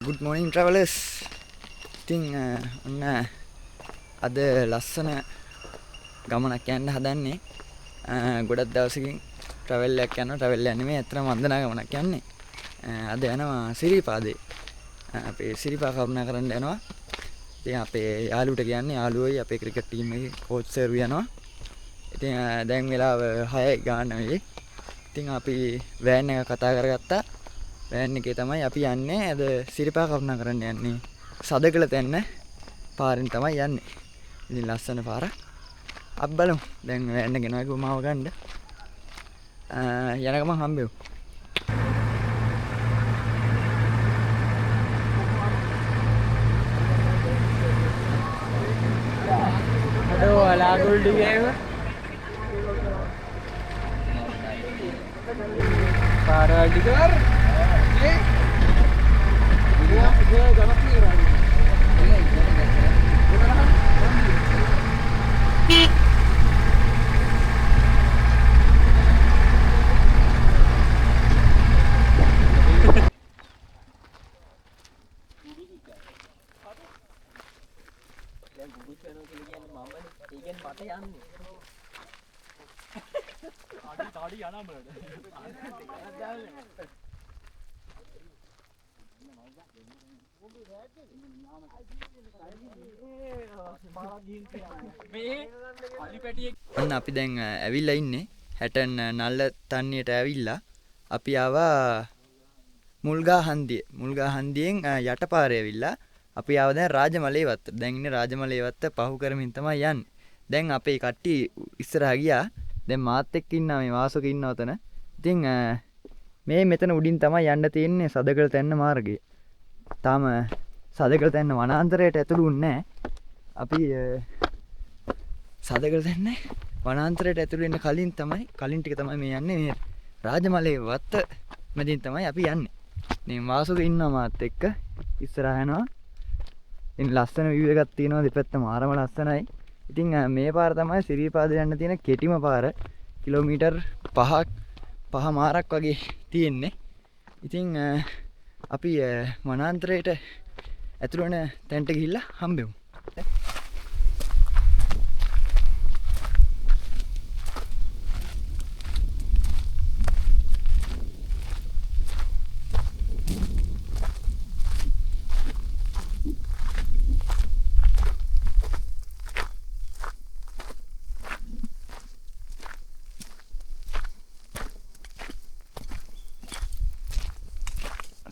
Good morning travelers. ඉතින් ඔන්න අද ලස්සන ගමනක් යන්න හදන්නේ. ගොඩක් දවසකින් travel එකක් යනවා. travel එක නෙමෙයි අතරම වන්දනා ගමනක් යන්නේ. අද යනවා සිරිපාදේ. අපේ සිරිපා කරුණා කරන්න යනවා. ඉතින් අපේ යාළුවට කියන්නේ යාළුවෝයි අපේ ක්‍රිකට් ටීම් එකේ කෝච් සර් යනවා. ඉතින් දැන් වෙලාව 6යි ගාන වෙයි. ඉතින් අපි වෑන් එක කතා කරගත්තා. වෑන් එකේ තමයි අපි යන්නේ. අද සිරිපා කරුණා කරන්න යන්නේ. සදකල තැන්න පාරෙන් තමයි යන්නේ. ඉතින් ලස්සන පාරක්. අපි බලමු. දැන් වෑන් එක ගෙනවා කිව්ව මාව ගන්න. යන ගමන් හම්බෙමු. Aduh, ala gol di game. Para digar. ඔන්න අපි දැන් ඇවිල්ලා ඉන්නේ 60 නල්ල තන්නියට ඇවිල්ලා අපි ආවා මුල්ගා හන්දියෙන් යටපාරේ ඇවිල්ලා අපි ආව දැන් රාජමලේ වත්ත. දැන් ඉන්නේ රාජමලේ වත්ත පහු කරමින් තමයි යන්නේ. දැන් අපේ කට්ටිය ඉස්සරහා ගියා. දැන් මාත් එක්ක ඉන්නවා මේ වාසුක ඉන්නවා උතන. ඉතින් මේ මෙතන උඩින් තමයි යන්න තියෙන්නේ සදකල තැන්න මාර්ගය. තාම සදකල තැන්න වනාන්තරයට ඇතුළු වුණේ නැහැ. අපි සදකල තැන්න වනාන්තරයට ඇතුළු වෙන්න කලින් ටික තමයි මේ යන්නේ. මේ රාජමලේ වත්ත මැදින් තමයි අපි යන්නේ. මේ වාසුක ඉන්නවා මාත් එක්ක ඉස්සරහා යනවා. ඉතින් ලස්සන view එකක් තියෙනවා දෙපැත්තම ආරම ලස්සනයි. ඉතින් මේ පාර තමයි සිරිපාද යන්න තියෙන කෙටිම පාර. කිලෝමීටර් 5 මාරක් වගේ තියෙන්නේ. ඉතින් අපි වනාන්තරයට ඇතුළු වෙන තැනට ගිහිල්ලා හම්බෙමු.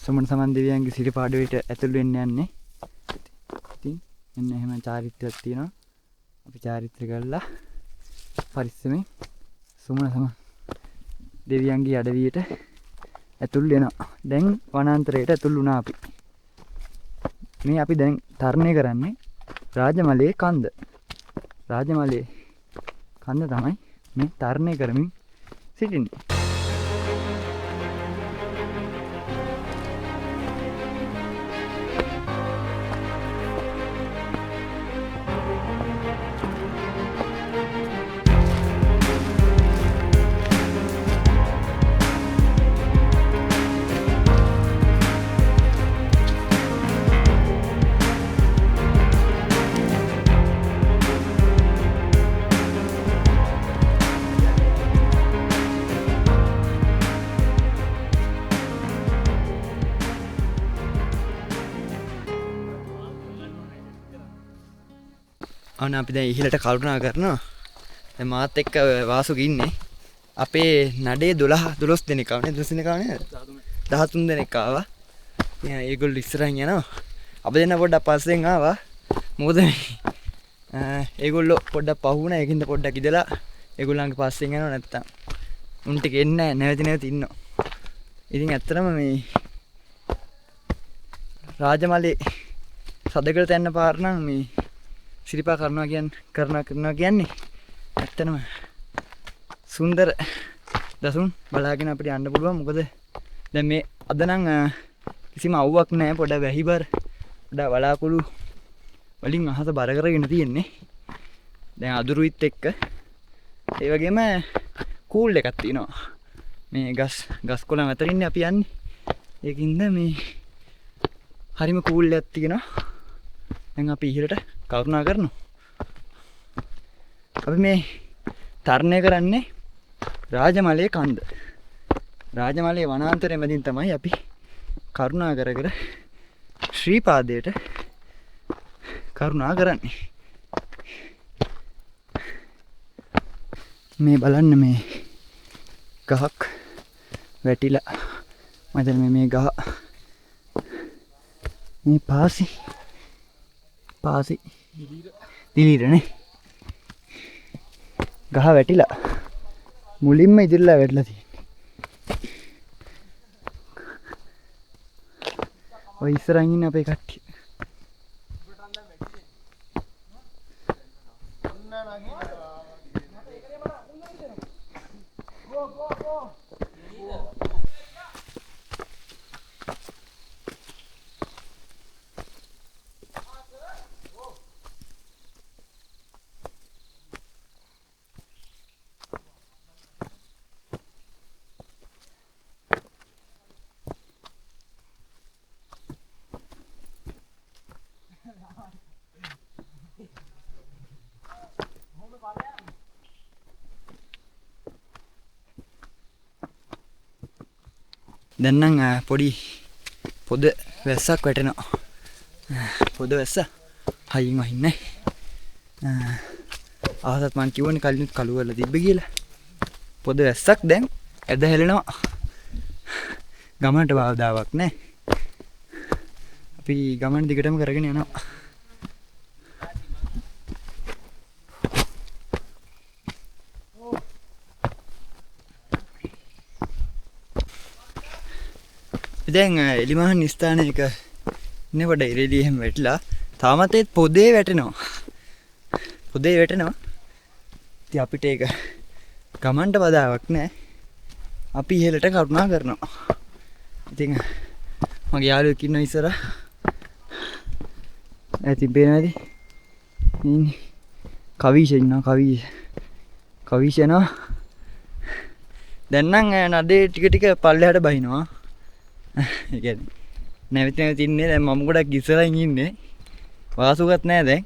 සමන් සමන් දෙවියන්ගේ සිරිපාඩුවට ඇතුළු වෙන්න යන්නේ. ඉතින් එන්න එහෙම චාරිත්‍රයක් තියෙනවා. අපි චාරිත්‍ර කරලා පරිස්සමෙන් සමන් සමන් දෙවියන්ගේ අඩවියට ඇතුළු වෙනවා. දැන් වනාන්තරයට ඇතුළු වුණා අපි. මේ අපි දැන් තරණය කරන්නේ රාජමලේ කන්ද. රාජමලේ කන්ද තමයි මේ තරණය කරමින් සිටින්නේ. අන්න අපි දැන් ඉහළට කල්පනා කරනවා. දැන් මාත් එක්ක වාසුගේ ඉන්නේ. අපේ නඩේ 12 දෙනෙක් ආවනේ 12 දෙනෙක් ආවනේ 13 දෙනෙක් ආවා. ඉතින් ඒගොල්ලෝ ඉස්සරහින් යනවා. අපි දෙන්න පොඩ්ඩක් පස්සෙන් ආවා. මොකද ඒගොල්ලෝ පොඩ්ඩක් පහු වුණා. ඒකින්ද පොඩ්ඩක් ඉඳලා ඒගොල්ලන්ගේ පස්සෙන් යනවා නැත්තම් උන් ටික එන්නේ නැහැ. නැවත ඉන්නවා. ඉතින් ඇත්තටම මේ රාජමලේ සදකඩ යන පාර නම් මේ සිරිපා කරනවා කියන්නේ ඇත්තටම සුන්දර දසුන් බලාගෙන අපිට යන්න පුළුවන්. මොකද දැන් මේ අද නම් කිසිම අවුවක් නැහැ. පොඩ වැහිබර පොඩ වලාකුළු වලින් අහස බර කරගෙන තියෙන්නේ. දැන් අදුරුවිත් එක්ක ඒ වගේම කූල් එකක් තියෙනවා. මේ ගස් කොළන් අතරින්නේ අපි යන්නේ. ඒකින්ද මේ හරිම කූල් එකක් තියෙනවා. දැන් අපි ඉහළට කල්පනා කරනවා. අපි මේ තරණය කරන්නේ රාජමලේ කන්ද. රාජමලේ වනාන්තරය මැදින් තමයි අපි කරුණා කර ශ්‍රීපාදයට කරුණා කරන්නේ. මේ බලන්න මේ ගහක් වැටිලා මම මේ ගහ මේ පාසි දිලිරනේ ගහ වැටිලා මුලින්ම ඉදිරියලා වැටලා තියෙන්නේ. ඔය ඉස්සරහින් ඉන්න අපේ කට්ටිය. දැන් නම් පොඩි පොද වැස්සක් වැටෙනවා. පොද වැස්ස හයින් වහින්නේ. ආසත් මං කිව්වනේ කලිනුත් කළු වල තිබ්බ කියලා. පොද වැස්සක් දැන් ඇද හැලෙනවා. ගමනට බාධාවක් නැහැ. අපි ගමන දිගටම කරගෙන යනවා. දැන් එලිමහන් ස්ථානයක ඉන්නකොට ඉරෙලි එහෙම වැටිලා තාමත් ඒ පොදේ වැටෙනවා. ඉතින් අපිට ඒක ගමන්ට බදාවක් නැහැ. අපි ඉහෙලට කරුණා කරනවා. ඉතින් මගේ යාළුවෙක් ඉන්නවා ඉස්සර. ඇති බේනදී ඉන්නේ කවිෂ ඉන්නවා කවිෂ යනවා. දැන් නම් නඩේ ටික පල්ලෙහාට බහිනවා. ඒ කියන්නේ නැවත ඉන්නේ. දැන් මම ගොඩක් ඉස්සරහින් ඉන්නේ. වාසුගත් නැහැ දැන්.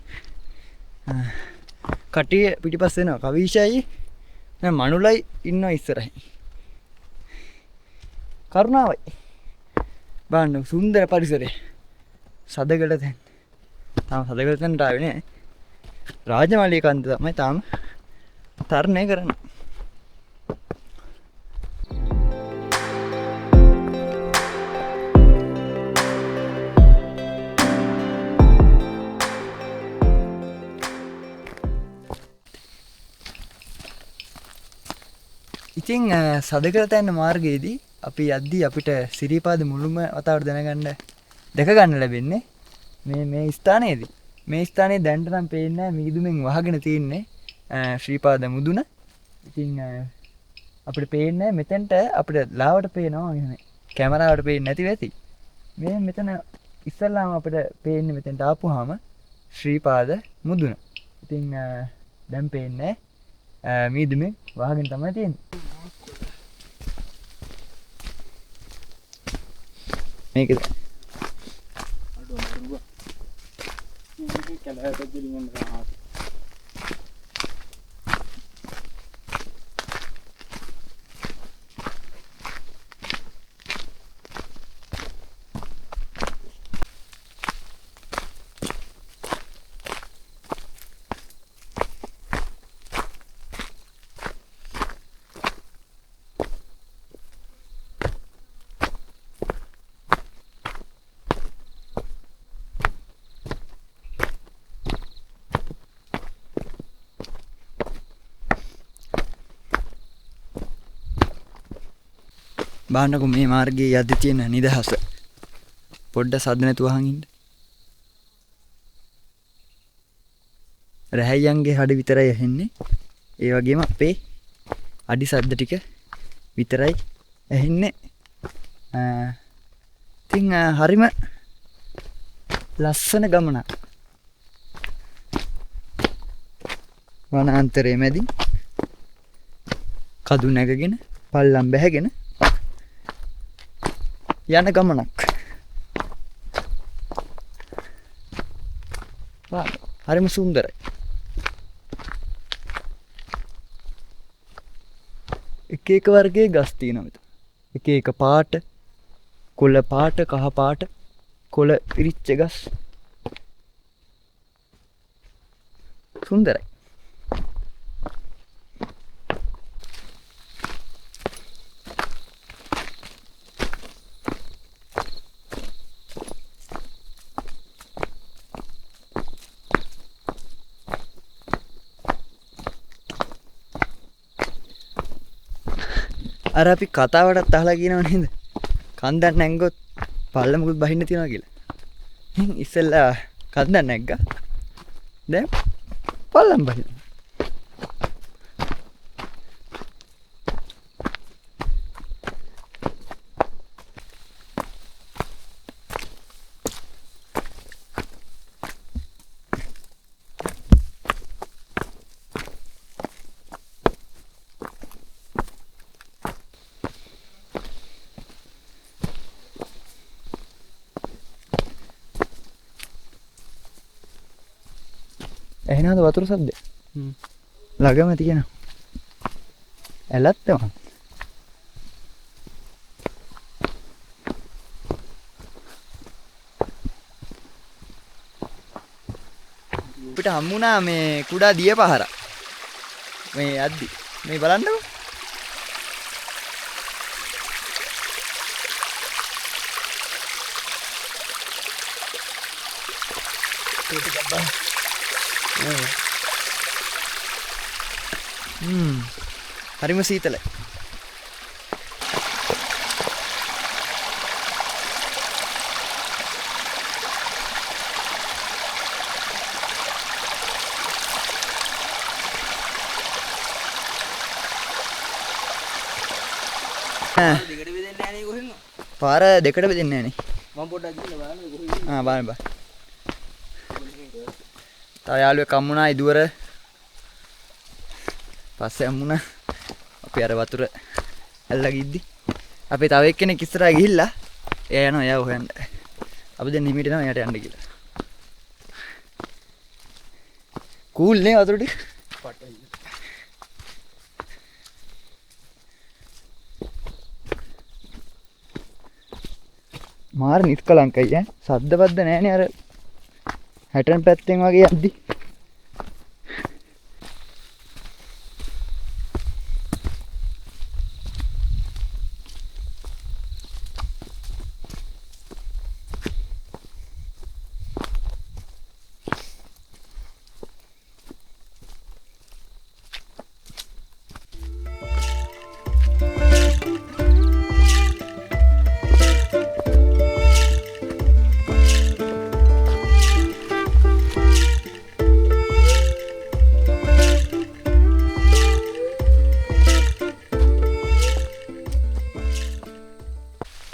කටිය පිටිපස්ස එනවා. කවිෂයි දැන් මනුලයි ඉන්නවා ඉස්සරහින්. කරුණාවයි. බලන්න සුන්දර පරිසරය. සදගල දැන්. තාම සදගල දැන්ට ආවේ නෑ. රාජමලී කන්ද තමයි තාම තරණය කරන්නේ. ඉතින් සදකරට යන මාර්ගයේදී අපි යද්දී අපිට සිරිපාද මුළුම වතාවට දැක ගන්න ලැබෙන්නේ මේ ස්ථානයේදී. මේ ස්ථානයේ දැන්ට නම් පේන්නේ මීදුමෙන් වහගෙන තියෙන්නේ ශ්‍රීපාද මුදුන. ඉතින් අපිට පේන්නේ මෙතෙන්ට අපිට ලාවට පේනවා කියන්නේ කැමරාවට පේන්නේ නැති වෙති. මේ මෙතන ඉස්සල්ලාම අපිට පේන්නේ මෙතෙන්ට ආපුවාම ශ්‍රීපාද මුදුන. ඉතින් දැන් පේන්නේ මීදුමෙන් වහගෙන තමයි තියෙන්නේ. මේකද බාන්නකො මේ මාර්ගයේ යද්දි තියෙන නිදහස. පොඩ්ඩ සද්ද නැතුව අහන් ඉන්න. රැහැයන්ගේ හඩ විතරයි ඇහෙන්නේ. ඒ වගේම අපේ අඩි සද්ද ටික විතරයි ඇහෙන්නේ. ඉතින් හරිම ලස්සන ගමනක්. වනාන්තරයේ මැදින් කඳු නැගගෙන පල්ලම් බැහැගෙන යන ගමනක්. හරිම සුන්දරයි. එක එක වර්ගයේ ගස් තියෙනවා මෙතන. එක එක පාට, කොළ පාට, කහ පාට, කොළ පිරිච්ච ගස්. සුන්දරයි. අර අපි කතාවටත් අහලා කියනව නේද? කන්දක් නැංගොත් පල්ලමකුත් බහින්න තියනවා කියලා. ඉතින් ඉස්සෙල්ලා කන්දක් නැග්ගා. දැන් පල්ලම් බහින්න. එහෙනවද වතුර සද්ද? ළඟම තියෙනවා. ඇලත් තමයි. අපිට හම්බුණා මේ කුඩා දිය පහරක්. මේ යද්දි. මේ බලන්නකෝ. ඒක ටිකක් බලන්න. හරිම සීතලයි. පාර දෙකට බෙදෙන්නේ නැහැ නේ. මම පොඩ්ඩක් ගිහලා බලන්න කොහේ. බලන්න. තව යාළුවෙක් හම්බුණා ඉදුවර. පස්සේ හම්බුණා අපි අර වතුර ඇල්ලා ගිද්දි. අපි තව එක්කෙනෙක් ඉස්සරහා ගිහිල්ලා එයා යනවා එයාව හොයන්න. අපි දැන් නිමිට යනවා එයාට යන්න කියලා. කූල් නේ වතුර ටික. මාර නිස්කලංකයි ඈ. සද්ද බද්ද නැහනේ අර හැටන් පැත්තෙන් වගේ යද්දි.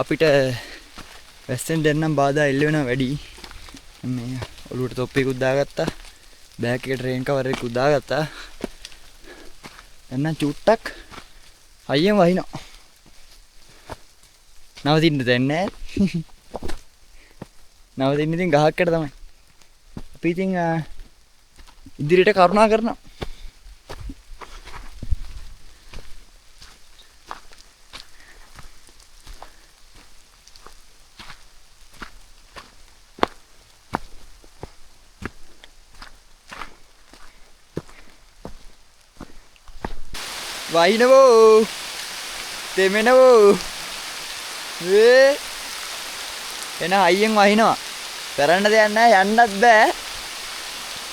අපිට වැස්සෙන් දෙන්නම් බාධා එල්ල වෙනවා වැඩි. මේ ඔළුවට තොප්පියකුත් දාගත්තා. බෑග් එකට රේන් කවර් එකකුත් දාගත්තා. එන්න චුට්ටක් අයියෙන් වහිනවා. නවතින්න දෙන්නේ නැහැ. නවතින්න ඉතින් ගහක්කට තමයි. අපි ඉතින් ඉදිරියට කරුණා කරනවා. වහිනවෝ දෙමෙනවෝ එන අයියෙන් වහිනවා. කරන්න දෙයක් නැහැ, යන්නත් බෑ.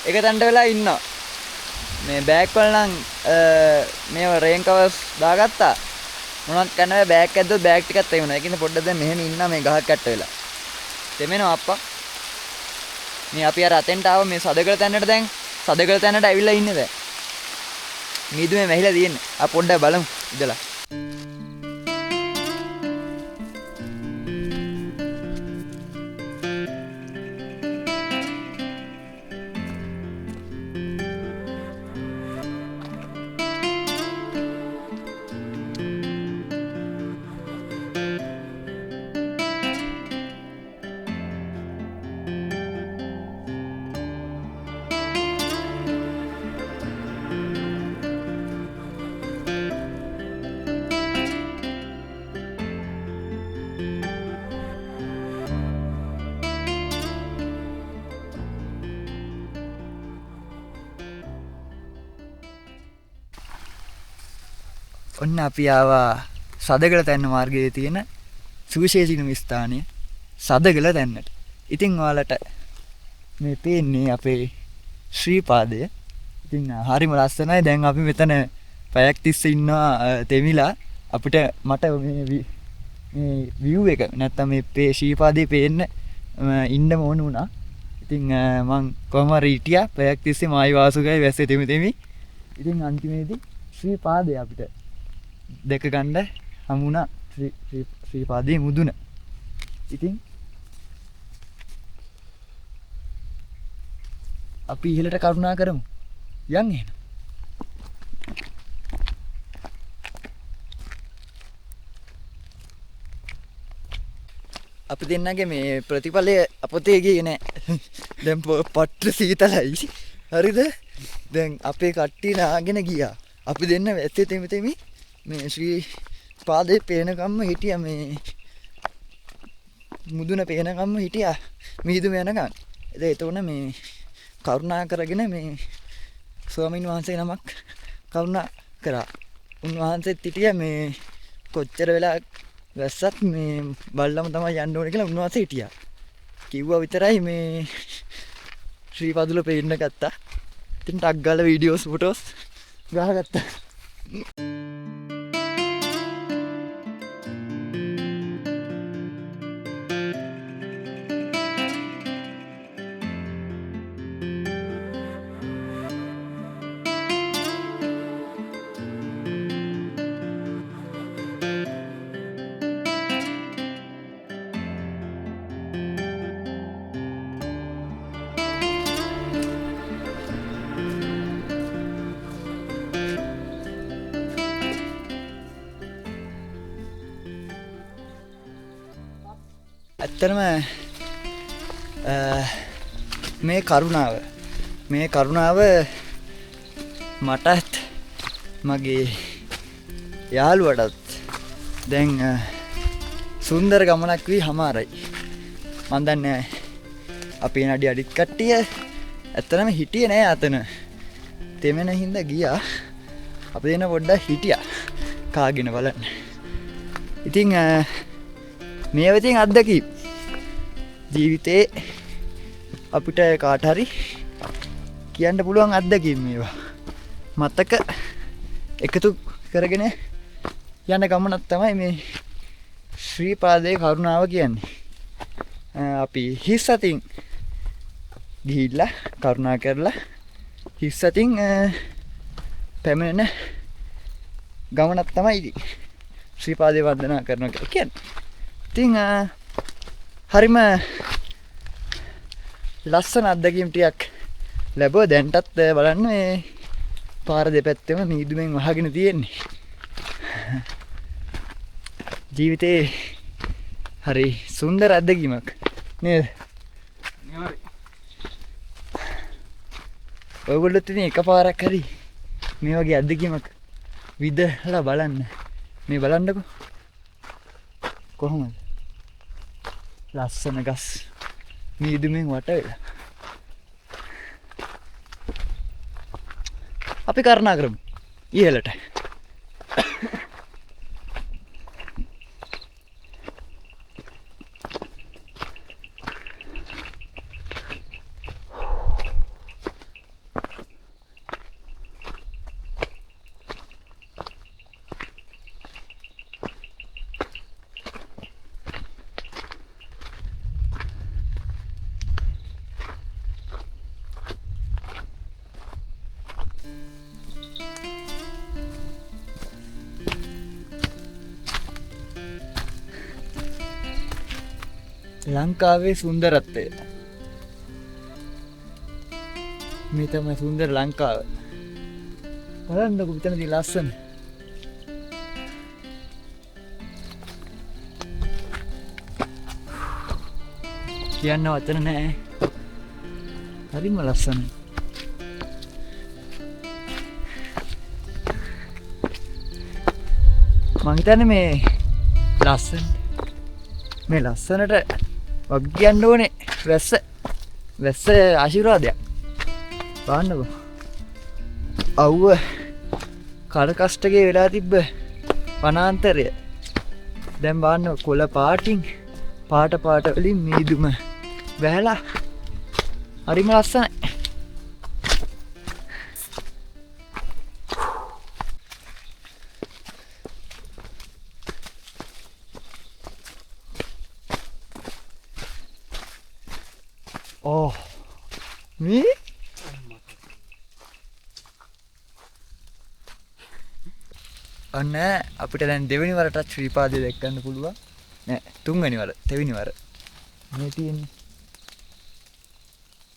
එක තැනට වෙලා ඉන්නවා. මේ බෑග් වල නම් මේව රේන් කවර්ස් දාගත්තා. මොනවත් කරන්න බෑ බෑග් ඇද්දොත් බෑග් ටිකත් තේරුණා. ඒකින්ද පොඩ්ඩක් දැන් මෙහෙම ඉන්නා මේ ගහක් යට වෙලා. තෙමෙනවා අප්පා. මේ අපි අර අතෙන්ට ආව මේ සදකල තැන්නට දැන් සදකල තැන්නට ඇවිල්ලා ඉන්නේ දැන්. මීදුමේ වැහිලා තියෙන්නේ. ආ පොඩ්ඩක් බලමු ඉඳලා. ඔන්න අපි ආවා සදගල තැන්න මාර්ගයේ තියෙන සුවිශේෂීම ස්ථානය සදගල තැන්නට. ඉතින් ඔයාලට මේ පේන්නේ අපේ ශ්‍රී පාදය. ඉතින් හරිම ලස්සනයි. දැන් අපි මෙතන පැයක් තිස්සේ ඉන්නවා තෙමිලා. අපිට මට මේ view එක නැත්තම් මේ ශ්‍රී පාදේ පේන්න ඉන්න ඕන වුණා. ඉතින් මං කොහම හරි හිටියා පැයක් තිස්සේ මායි වාසුගයි වැස්සේ තෙමි. ඉතින් අන්තිමේදී ශ්‍රී පාදේ අපිට දෙක ගන්න හමුණා ශ්‍රී පාදේ මුදුන. ඉතින් අපි ඉහළට කරුණා කරමු. යන් එහෙනම්. අපි දෙන්නගේ මේ ප්‍රතිඵලය අපතේ ගියේ නෑ. දැන් පට්ට සීතලයි. හරිද? දැන් අපේ කට්ටිය නාගෙන ගියා. අපි දෙන්න වැත්තේ තෙමි මේ ශ්‍රී පාදේ පේනකම්ම හිටියා මේ මුදුන පේනකම්ම හිටියා මිහිදුම යනකම්. එතකොට මේ කරුණා කරගෙන මේ ස්වාමීන් වහන්සේ නමක් කරුණා කරා. උන්වහන්සේත් හිටියා මේ කොච්චර වෙලා වැස්සත් මේ බල්ලම තමයි යන්න ඕනේ කියලා උන්වහන්සේ හිටියා. කිව්වා විතරයි මේ ශ්‍රී පදුල පේන්න ගත්තා. ඉතින් ටක් ගාලා වීඩියෝස් ෆොටෝස් ගහගත්තා. ඇත්තටම මේ කරුණාව මටත් මගේ යාළුවටත් දැන් සුන්දර ගමනක් වී හමාරයි. මන් දන්නේ අපේ නඩි අඩිත් කට්ටිය ඇත්තටම හිටියේ නෑ අතන. තෙමෙන හින්දා ගියා. අපි දෙන පොඩ්ඩක් හිටියා කාගෙන බලන්න. ඉතින් මේ වෙතින් අත්දැකීම් ජීවිතේ අපිට කාට හරි කියන්න පුළුවන් අත්දැකීම් මේවා. මතක එකතු කරගෙන යන ගමනක් තමයි මේ ශ්‍රී පාදේ කරුණාව කියන්නේ. අපි හිස් අතින් ගිහිල්ලා කරුණා කරලා හිස් අතින් පැමිණෙන ගමනක් තමයි ශ්‍රී පාදේ වන්දනා කරනවා කියලා කියන්නේ. ඉතින් හරිම ලස්සන අත්දැකීම් ටිකක් ලැබුවා. දැන්ටත් බලන්න මේ පාර දෙපැත්තෙම මීදුමෙන් වහගෙන තියෙන්නේ. ජීවිතේ හරි සුන්දර අත්දැකීමක් නේද? ඔයගොල්ලොත් ඉතින් එකපාරක් හරි මේ වගේ අත්දැකීමක් විඳලා බලන්න. මේ බලන්නකෝ කොහොමද ලස්සන ගස් මීදුමෙන් වට වෙලා. අපි කරුණා කරමු ඉහළට. ලංකාවේ සුන්දරත්වය. මේ තමයි සුන්දර ලංකාව. බලන්නකො මෙතනදී ලස්සන. කියන්න වචන නෑ. හරිම ලස්සනයි. මං හිතන්නේ මේ ලස්සනට වග කියන්න ඕනේ වැස්ස ආශිර්වාදයක්. බලන්නකො. අවුව කඩකෂ්ටකේ වෙලා තිබ්බ වනාන්තරය. දැන් බලන්න කොළ පාටින් පාට වලින් මීදුම වැහලා හරිම ලස්සනයි. Oh, me? ඔන්න අපිට දැන් දෙවෙනි වරටත් ශ්‍රීපාදය දැක්කන්න පුළුවන්. නෑ තුන්වෙනි වර, දෙවෙනි වර. මේ තියෙන්නේ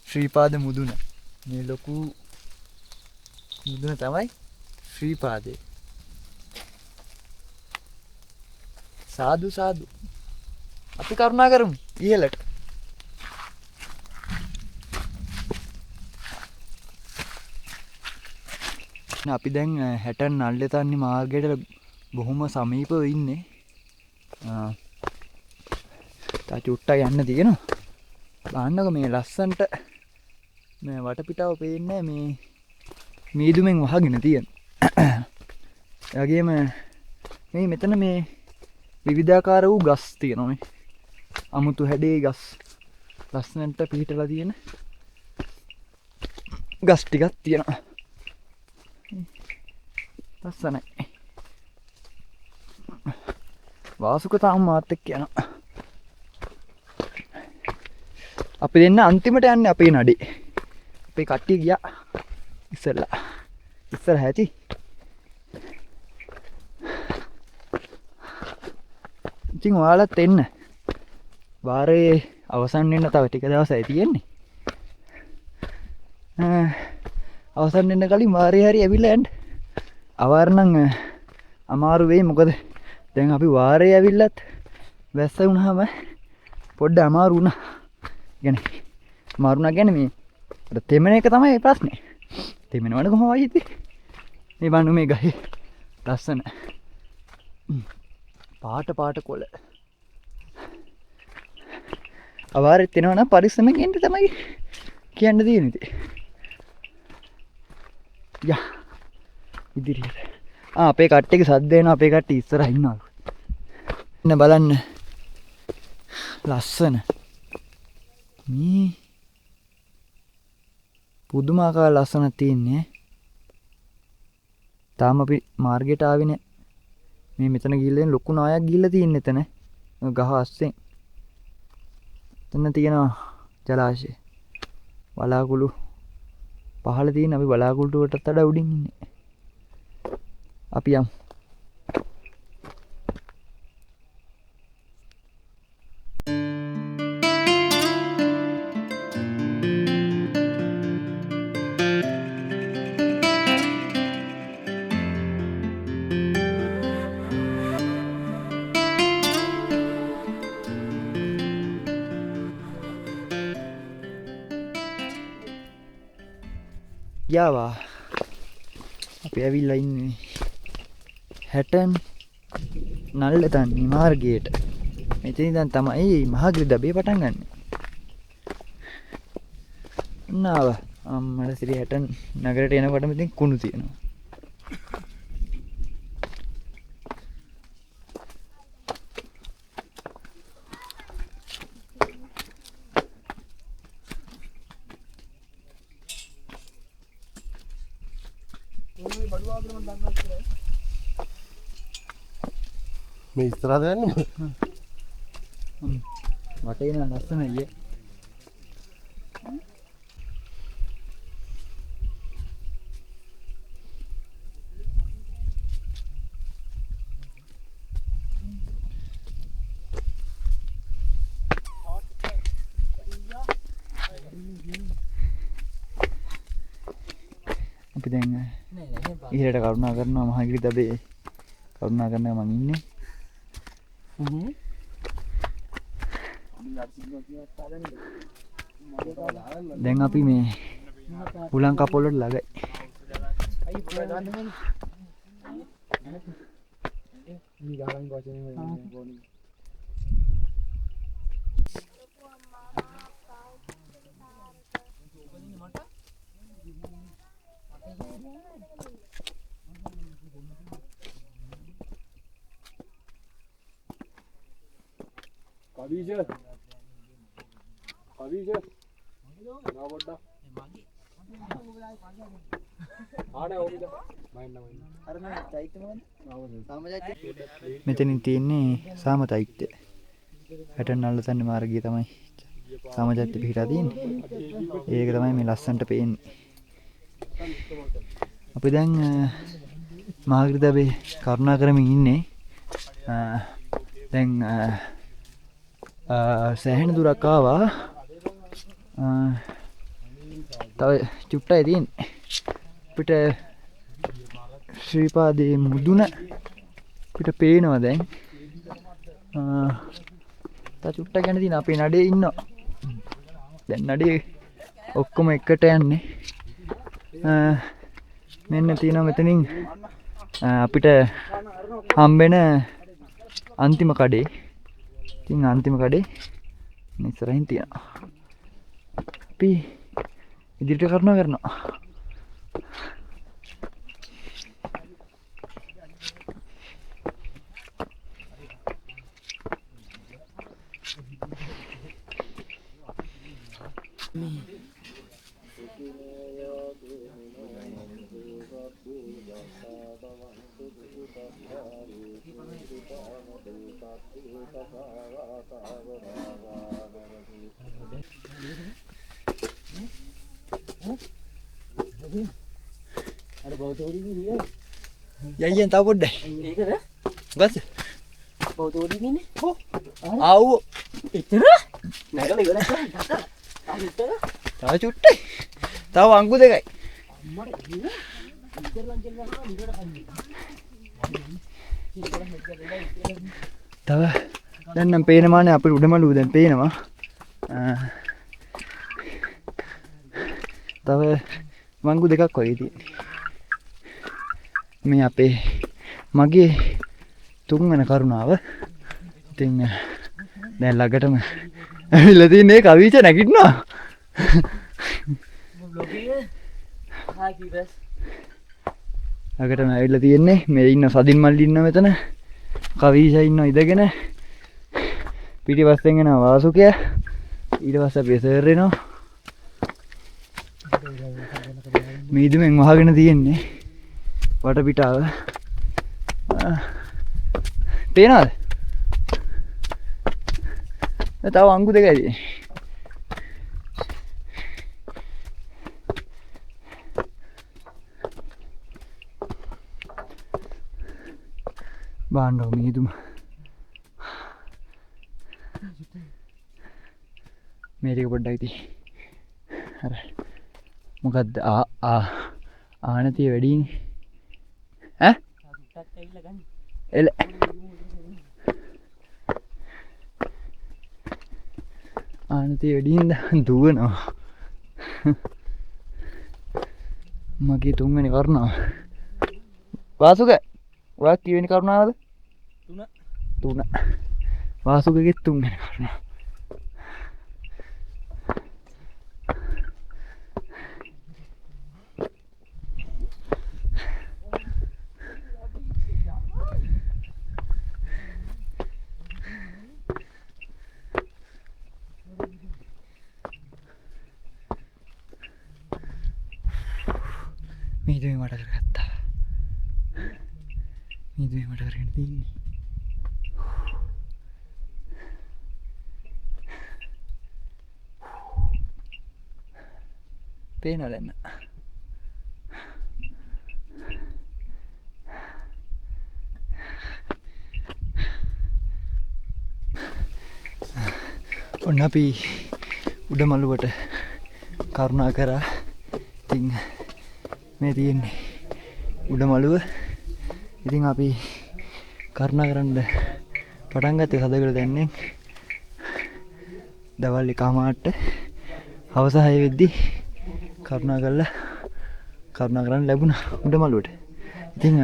ශ්‍රීපාද මුදුන. මේ ලොකු මුදුන තමයි ශ්‍රීපාදේ. සාදු සාදු. අපි කරුණා කරමු ඉහළට. අපි දැන් හැටන් නල්ලතන්නේ මාර්ගයට බොහොම සමීපව ඉන්නේ. තා චුට්ටක් යන්න තියෙනවා. බලන්නකො මේ ලස්සන්ට මේ වටපිටාව පේන්නේ මේ මීදුමෙන් වහගෙන තියෙන. ඒ වගේම මේ මෙතන මේ විවිධාකාර වූ ගස් තියෙනවා මේ. අමුතු හැඩේ ගස්. ලස්සනට පිහිටලා තියෙන ගස් ටිකක් තියෙනවා. ලස්සනයි. වාසුක තාම මාත් එක්ක යනවා. අපි දෙන්න අන්තිමට යන්නේ අපේ නඩේ. අපේ කට්ටිය ගියා ඉස්සෙල්ලා. ඉස්සර හැටි. ඉතින් ඔයාලත් එන්න. වාරේ අවසන් වෙන්න තව ටික දවසයි තියෙන්නේ. අවසන් වෙන්න කලින් වාරේ හරි ඇවිල්ලා යන්න. අවාර නම් අමාරු වෙයි. මොකද දැන් අපි වාරේ ඇවිල්ලත් වැස්ස වුණාම පොඩ්ඩ අමාරු වුණා. يعني අමාරු නා කියන්නේ මේ අර තෙමන එක තමයි ප්‍රශ්නේ. තෙමනවනේ කොහොමද හිතේ? මේ බණු මේ ගහේ ලස්සන පාට කොළ. අවාරෙත් එනවා නම් පරිස්සමෙන් එන්න තමයි කියන්න තියෙන්නේ ඉතින්. යා ඉදිරියට. අපේ කට්ටියගේ සද්ද එනවා. අපේ කට්ටිය ඉස්සරහ ඉන්නවා. එන්න බලන්න. ලස්සන. මේ පුදුමාකාර ලස්සනක් තියෙන්නේ. තාම අපි මාර්ගයට ආවේ නෑ. මේ මෙතන ගිහිල්ලා ලොකු නායක් ගිහිල්ලා තියෙන්නේ එතන. ගහ අස්සෙන්. එතන තියෙනවා ජලාශය. බලාකුළු පහළ තියෙන අපි බලාකුළු වලටත් වඩා උඩින් ඉන්නේ. අපි යමු. යාවා අපි ඇවිල්ලා ඉන්නේ හැටන් නල්ලතන්නේ මාර්ගයට. මෙතන ඉඳන් තමයි මහගිරිදබේ පටන් ගන්න. නාව අම්මලා සිරි හැටන් නගරයට එනකොටම ඉතින් කුණු තියෙනවා. මේ ඉස්සරහට යන්නේ වටේ න ලස්සන අයියේ. අපි දැන් ඉහළට කරුණා කරනවා මහගිරිතබේ කරුණා කරනවා මං ඉන්නේ. දැන් අපි මේ උලං කපොල වලට ළඟයි. මෙතනින් තියෙන්නේ සාම චෛත්‍ය. හැටන් නල්ලතන්න මාර්ගය තමයි සාම චෛත්‍ය පිහිටා තියෙන්නේ. ඒක තමයි මේ ලස්සනට පේන්නේ. අපි දැන් මහගිරිතබේ කරුණා කරමින් ඉන්නේ. දැන් සෑහෙන දුරක් ආවා. තව චුට්ටයි තියෙන්නේ. අපිට ශ්‍රීපාදයේ මුදුන අපිට පේනවා දැන්. තව චුට්ටක් යන තියෙන අපේ නඩේ ඉන්නවා. දැන් නඩේ ඔක්කොම එකට යන්නේ. මෙන්න තියෙනවා මෙතනින් අපිට හම්බෙන අන්තිම කඩේ. ඉතින් අන්තිම කඩේ ඉස්සරහින් තියෙනවා. අපි ඉදිරියට කරුණා කරනවා. Janjian tahu deh. Bas. Bau tu di ni. Oh. Au. Itu. Nak kali gula kan. Itu. Tahu cuti. Tahu angku deh kai. Tahu. Dan nampak nama ni apa udah malu dan pay nama. Tahu. Angku deh kau ini. මේ අපේ මගේ තුන්වන කරුණාව. ඉතින් දැන් ළඟටම ඇවිල්ලා තින්නේ කවිච නැගිටිනවා. ළඟටම ඇවිල්ලා තින්නේ මේ ඉන්න සදින් මල්ලි ඉන්න මෙතන. කවිච ඉන්නවා ඉඳගෙන. පිටිපස්සෙන් එනවා වාසුකයා. ඊට පස්සේ අපි සර් එනවා. මීදුමෙන් වහගෙන තින්නේ. වටපිටාව පේනවද? තව අංගු දෙකයි තියෙන්නේ. බාන්නෝ මීදුම මේ ටික පොඩ්ඩක් ඉතින් අර මොකද්ද ආනතිය වැඩිනේ. එල ආනතිය වැඩිින්ද දුවනවා. මගේ තුන්වෙනි කරුණාව. වාසුක ඔයා කීවෙනි කරුණාවද? 3. වාසුකගේ තුන්වෙනි කරුණාව. මීදුවේ මට කරගත්තා. මීදුවේ මට කරගෙන තින්නේ. පේනවද දැන්? ඔන්න අපි උඩමළුවට කරුණා කරා. ඉතින් මේ තියෙන්නේ උඩමළුව. ඉතින් අපි කරුණා කරන්න පටන් ගත්තේ සදකල දැන්නේ දවල් 1:00ට හවස 6 වෙද්දි කරුණා කරන්න ලැබුණා උඩමළුවට. ඉතින්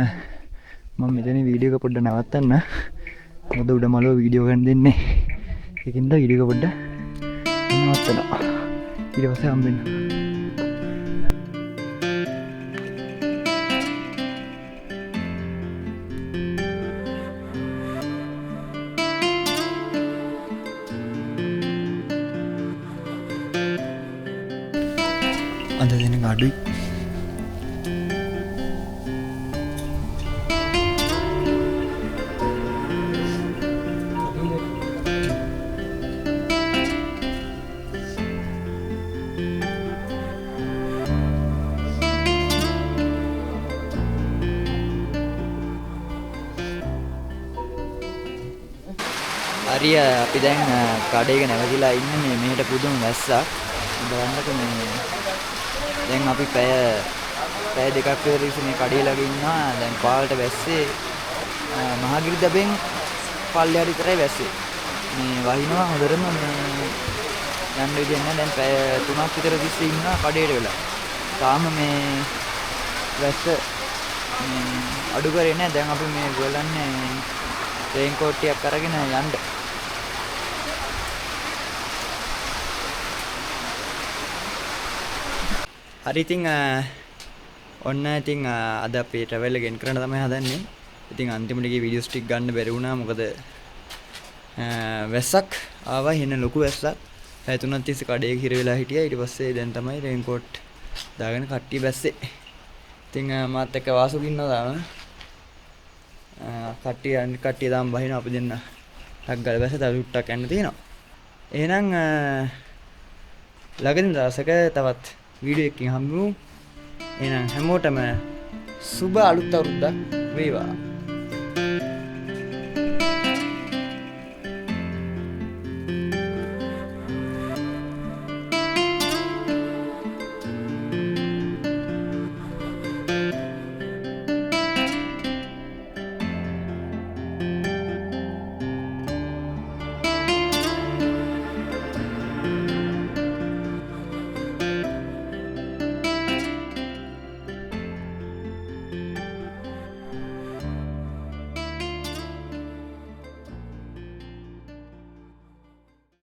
මම මෙතන වීඩියෝ එක පොඩ්ඩක් නවත්තන්න. මොකද උඩමළුව වීඩියෝ ගන්න දෙන්නේ. ඒකින්ද වීඩියෝ එක පොඩ්ඩක් නවත්තනවා. ඊට පස්සේ හම්බෙන්න. අද දෙන අඩුයි. හරි අපි දැන් කඩේක නැවතිලා ඉන්නේ මේ මෙහෙට පුදුම වැස්සක්. බලන්නකෝ මේ දැන් අපි පැය දෙකක් විතර ඉස්සෙ මේ කඩේ ළඟ ඉන්නවා. දැන් පාලට වැස්සේ මහගිරි දබෙන් පල්ලෙහාට විතරයි වැස්සේ. මේ වහිනවා හොඳටම මේ යන්න විදියක් නැහැ. දැන් පැය 3ක් විතර තිස්සේ ඉන්නවා කඩේට වෙලා. තාම මේ වැස්ස අඩු කරේ නැහැ. දැන් අපි මේ ගොල්ලන්නේ රේන් කෝට් ටිකක් අරගෙන යන්න. හරි ඉතින් ඔන්න ඉතින් අද අපි ට්‍රැවල් එක එන් කරන්න තමයි හදන්නේ. ඉතින් අන්තිමට ගිය වීඩියෝස් ටික ගන්න බැරි වුණා. මොකද වැස්සක් ආවා. එන ලොකු වැස්සක්. පැය 3ක් තිස්සේ කඩේක හිර වෙලා හිටියා. ඊට පස්සේ දැන් තමයි රේන් කෝට් දාගෙන කට්ටිය බැස්සේ. ඉතින් මාත් එක්ක වාසුක ඉන්නවා තාම. කට්ටිය දාම් බහිනවා. අපි දෙන්න ටක් ගාලා බැස්සේ තව ටුට්ටක් යන්න තියෙනවා. එහෙනම් ළඟදින් දවසක තවත් වීඩියෝ එකකින් හම්බෙමු. එහෙනම් හැමෝටම සුබ අලුත් අවුරුද්දක් වේවා.